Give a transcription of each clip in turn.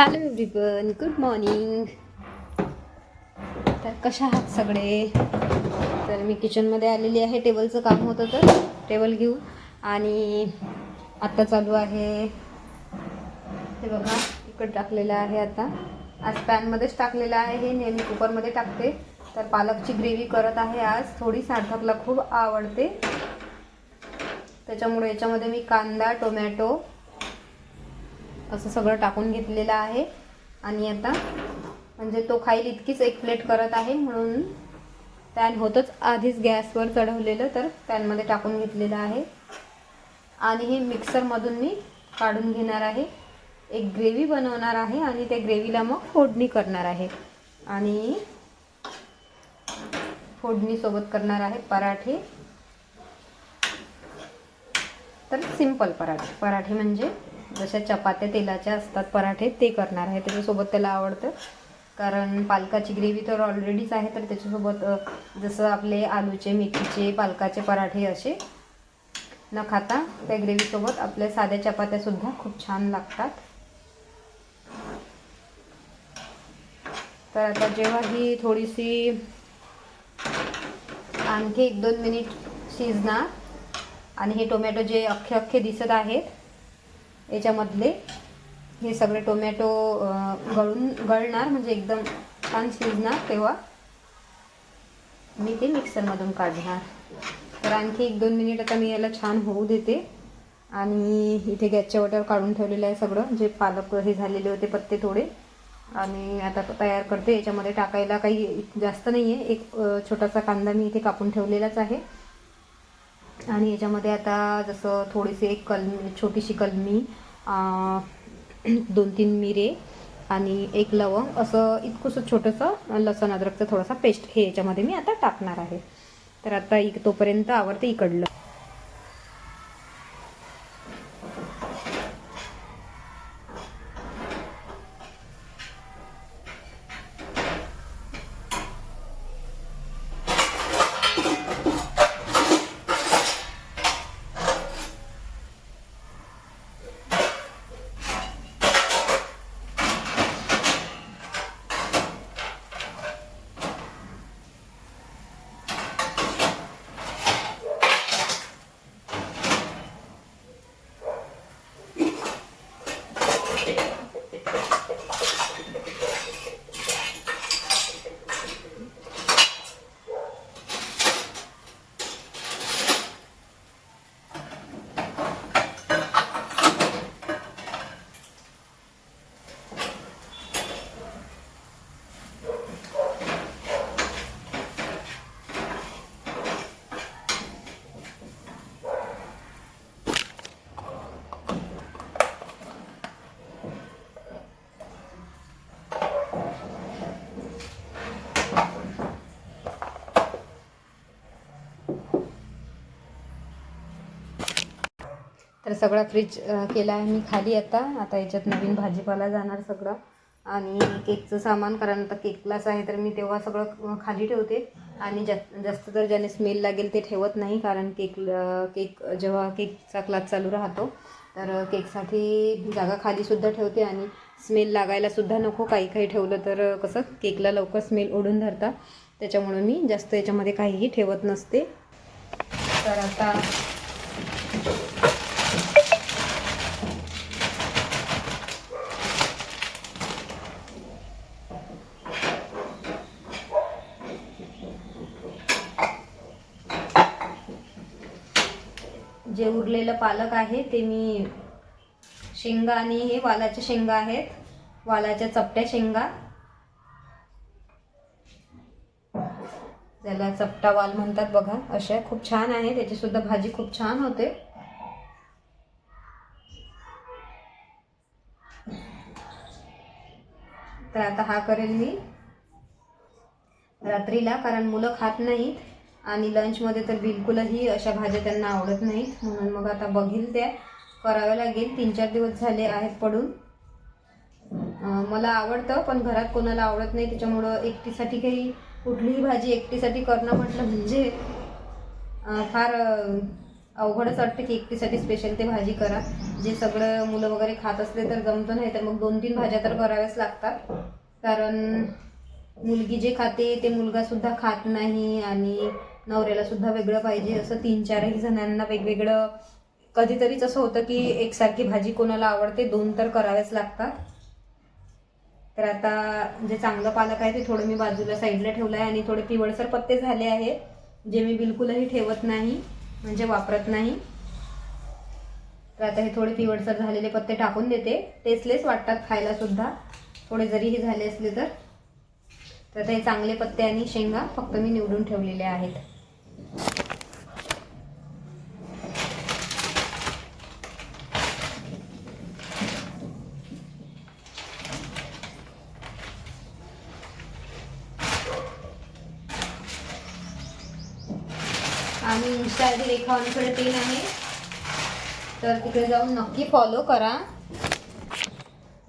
Hello everyone, good morning. तर कशा आहात सगळे? तर मी किचनमध्ये आलेली आहे. टेबलचं काम होतं तर टेबल घेऊन, आणि आत्ता चालू आहे हे बघा. इकडे टाकलेलं आहे. आता आज पॅनमध्येच टाकलेलं आहे. हे नेहमी कुकरमध्ये टाकते. तर पालकची ग्रेव्ही करत आहे आज. थोडी सार्थकला खूप आवडते, त्याच्यामुळे याच्यामध्ये मी कांदा, टोमॅटो असं सगळं टाकून घेतलेलं आहे. आणि आता म्हणजे तो खाईल इतकीच एक प्लेट करत आहे, म्हणून पॅन होतंच आधीच गॅसवर चढवलेलं, तर पॅनमध्ये टाकून घेतलेलं आहे. आणि हे मिक्सरमधून मी काढून घेणार आहे. एक ग्रेव्ही बनवणार आहे आणि त्या ग्रेव्हीला मग फोडणी करणार आहे. आणि फोडणीसोबत करणार आहे पराठे. तर सिंपल पराठे म्हणजे जशा चपात्या तेलाच्या असतात पराठे, ते करणार आहे. त्याच्यासोबत त्याला आवडतं, कारण पालकाची ग्रेव्ही तर ऑलरेडीच आहे. तर त्याच्यासोबत जसं आपले आलूचे, मेथीचे, पालकाचे पराठे असे न खाता त्या ग्रेव्हीसोबत आपल्या साध्या चपात्यासुद्धा खूप छान लागतात. तर आता जेव्हा ही थोडीशी आणखी 1-2 मिनिट शिजणार, आणि हे टोमॅटो जे अख्खे दिसत आहेत याच्यामधले हे सगळे टोमॅटो गळणार, म्हणजे एकदम छान शिजणार, तेव्हा मी ते मिक्सरमधून काढणार. तर आणखी 1-2 मिनिट आता मी याला छान होऊ देते. आणि इथे गॅसच्या वट्यावर काढून ठेवलेलं आहे सगळं, जे पालक हे झालेले होते पत्ते थोडे. आणि आता तयार करते. याच्यामध्ये टाकायला काही जास्त नाही आहे. एक छोटासा कांदा मी इथे कापून ठेवलेलाच आहे. आणि याच्यामध्ये आता जसं थोडीशी एक छोटीशी कलमी, 2-3 मिरे आणि एक लवंग, असं इतकंसं छोटंसं लसूण अद्रकचं थोडासा पेस्ट, हे याच्यामध्ये मी आता टाकणार आहे. तर आता तोपर्यंत आवडते इकडलं. तर सगळा फ्रीज केला आहे मी खाली. आता याच्यात नवीन भाजीपाला जाणार सगळं, आणि केकचं सामान, कारण आता केक क्लास आहे तर मी तेव्हा सगळं खाली ठेवते. आणि जास्त तर ज्याने स्मेल लागेल ते ठेवत नाही, कारण केक जेव्हा केकचा क्लास चालू राहतो तर केकसाठी जागा खालीसुद्धा ठेवते. आणि स्मेल लागायलासुद्धा नको, काही ठेवलं तर कसं केकला लवकर स्मेल ओढून धरतात, त्याच्यामुळे मी जास्त याच्यामध्ये काहीही ठेवत नसते. तर आता जे उरलेलं पालक आहे ते मी शेंगा, आणि हे वालाच्या शेंगा आहेत, वालाच्या चपट्या शेंगा, त्याला चपटा वाल म्हणतात बघा, अशा खूप छान आहे. त्याची सुद्धा भाजी खूप छान होते. तर आता हा करेल मी रात्रीला, कारण मुलं खात नाहीत आणि लंचमध्ये तर बिलकुलही अशा भाज्या त्यांना आवडत नाहीत, म्हणून मग आता बघील त्या कराव्या लागेल. 3-4 दिवस झाले आहेत पडून. मला आवडतं, पण घरात कोणाला आवडत नाही, त्याच्यामुळं एकटीसाठी काही कुठलीही भाजी एकटीसाठी करणं म्हटलं म्हणजे फार अवघडच वाटतं की एकटीसाठी स्पेशल ते भाजी करा. जे सगळं मुलं वगैरे खात असले तर जमतं, नाही तर मग 2-3 भाज्या तर कराव्याच लागतात. कारण मुलगी जे खाते ते मुलगासुद्धा खात नाही आणि नवऱ्यालासुद्धा वेगळं पाहिजे. असं 3-4ही जणांना वेगवेगळं. कधीतरीच असं होतं की एकसारखी भाजी कोणाला आवडते, 2 तर कराव्याच लागतात. तर आता जे चांगलं पालक आहे ते थोडं मी बाजूला साईडला ठेवलं आहे आणि थोडे पिवळसर पत्ते झाले आहेत, जे मी बिलकुलही ठेवत नाही, म्हणजे वापरत नाही. तर आता हे थोडे पिवळसर झालेले पत्ते टाकून देते. टेस्टलेस वाटतात खायला सुद्धा, थोडे जरीही झाले असले तर. तर आता हे चांगले पत्ते आणि शेंगा फक्त मी निवडून ठेवलेले आहेत. आणि इंस्टा आय डी रेखा वानखेडे 3 आहे, तर तिकडे जाऊन नक्की फॉलो करा.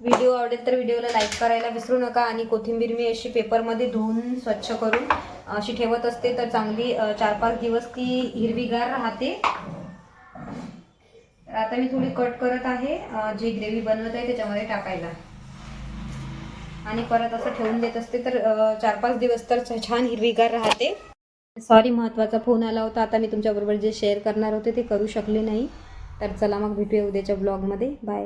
व्हिडिओ आवडेल तर व्हिडिओला लाईक करायला विसरू नका. आणि कोथिंबीर मी अशी पेपरमध्ये धुवून स्वच्छ करून अशी ठेवत असते, तर चांगली 4-5 दिवस ती हिरवीगार राहते. तर आता मी थोडी कट करत आहे, जी ग्रेव्ही बनवत आहे त्याच्यामध्ये टाकायला, आणि परत असं ठेवून देत असते, तर 4-5 दिवस तर छान हिरवीगार राहते. सॉरी, महत्त्वाचा फोन आला होता. आता मी तुमच्याबरोबर जे शेअर करणार होते ते करू शकले नाही. तर चला मग भेटूया उद्याच्या ब्लॉगमध्ये. बाय.